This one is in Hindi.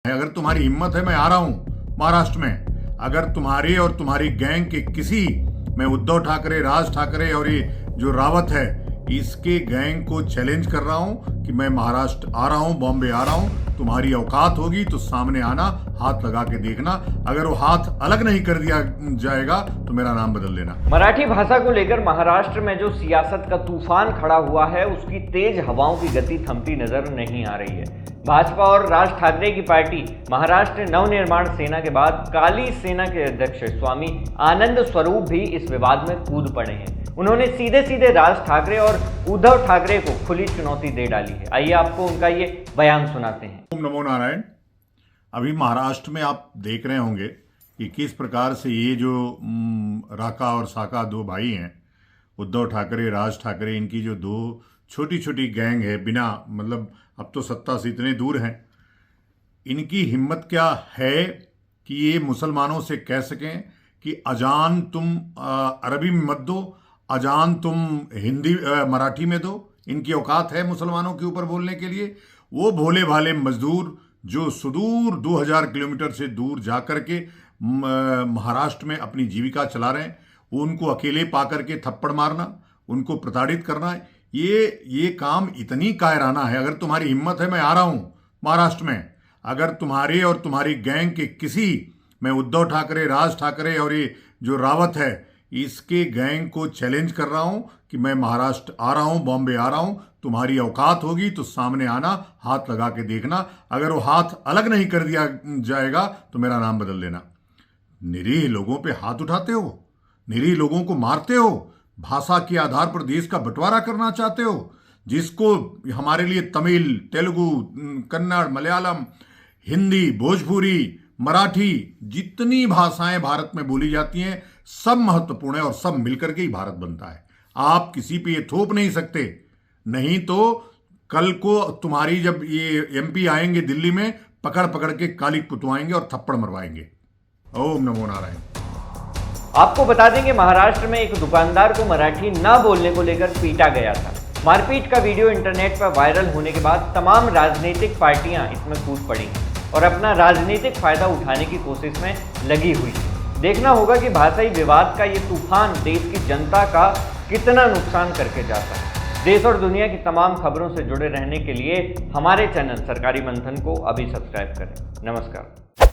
अगर तुम्हारी हिम्मत है, मैं आ रहा हूं महाराष्ट्र में। अगर तुम्हारी और तुम्हारी गैंग के किसी, मैं उद्धव ठाकरे, राज ठाकरे और ये जो रावत है, इसके गैंग को चैलेंज कर रहा हूं कि मैं महाराष्ट्र आ रहा हूं, बॉम्बे आ रहा हूं। तुम्हारी औकात होगी तो सामने आना, हाथ लगा के देखना। अगर वो हाथ अलग नहीं कर दिया जाएगा तो मेरा नाम बदल देना। मराठी भाषा को लेकर महाराष्ट्र में जो सियासत का तूफान खड़ा हुआ है, उसकी तेज हवाओं की गति थमती नजर नहीं आ रही है। भाजपा और राज ठाकरे की पार्टी महाराष्ट्र नवनिर्माण सेना के बाद काली सेना के अध्यक्ष स्वामी आनंद स्वरूप भी इस विवाद में कूद पड़े हैं। उन्होंने सीधे सीधे राज ठाकरे और उद्धव ठाकरे को खुली चुनौती दे डाली है। आइए आपको उनका ये बयान सुनाते हैं। ओम नमो नारायण। अभी महाराष्ट्र में आप देख रहे होंगे कि किस प्रकार से ये जो राका और साका दो भाई हैं, उद्धव ठाकरे, राज ठाकरे, इनकी जो दो छोटी छोटी गैंग है, बिना मतलब अब तो सत्ता से इतने दूर हैं, इनकी हिम्मत क्या है कि ये मुसलमानों से कह सकें कि अजान तुम अरबी में मत दो, अजान तुम हिंदी मराठी में दो। इनकी औकात है मुसलमानों के ऊपर बोलने के लिए। वो भोले भाले मजदूर जो सुदूर 2000 किलोमीटर से दूर जा कर के महाराष्ट्र में अपनी जीविका चला रहे हैं, उनको अकेले पा करके थप्पड़ मारना, उनको प्रताड़ित करना, ये काम इतनी कायराना है। अगर तुम्हारी हिम्मत है, मैं आ रहा हूं महाराष्ट्र में। अगर तुम्हारे और तुम्हारी गैंग के किसी, मैं उद्धव ठाकरे, राज ठाकरे और ये जो रावत है, इसके गैंग को चैलेंज कर रहा हूं कि मैं महाराष्ट्र आ रहा हूं, बॉम्बे आ रहा हूं। तुम्हारी औकात होगी तो सामने आना, हाथ लगा के देखना। अगर वो हाथ अलग नहीं कर दिया जाएगा तो मेरा नाम बदल देना। निरीह लोगों पे हाथ उठाते हो, निरीह लोगों को मारते हो, भाषा के आधार पर देश का बंटवारा करना चाहते हो। जिसको हमारे लिए तमिल, तेलुगु, कन्नड़, मलयालम, हिंदी, भोजपुरी, मराठी, जितनी भाषाएं भारत में बोली जाती हैं, सब महत्वपूर्ण है और सब मिलकर के ही भारत बनता है। आप किसी पे ये थोप नहीं सकते, नहीं तो कल को तुम्हारी जब ये एमपी आएंगे दिल्ली में, पकड़ पकड़ के काली पुतवाएंगे और थप्पड़ मरवाएंगे। ओम नमो नारायण। आपको बता दें कि महाराष्ट्र में एक दुकानदार को मराठी ना बोलने को लेकर पीटा गया था। मारपीट का वीडियो इंटरनेट पर वायरल होने के बाद तमाम राजनीतिक पार्टियां इसमें कूद पड़ी और अपना राजनीतिक फायदा उठाने की कोशिश में लगी हुई है। देखना होगा कि भाषाई विवाद का ये तूफान देश की जनता का कितना नुकसान करके जाता है। देश और दुनिया की तमाम खबरों से जुड़े रहने के लिए हमारे चैनल सरकारी मंथन को अभी सब्सक्राइब करें। नमस्कार।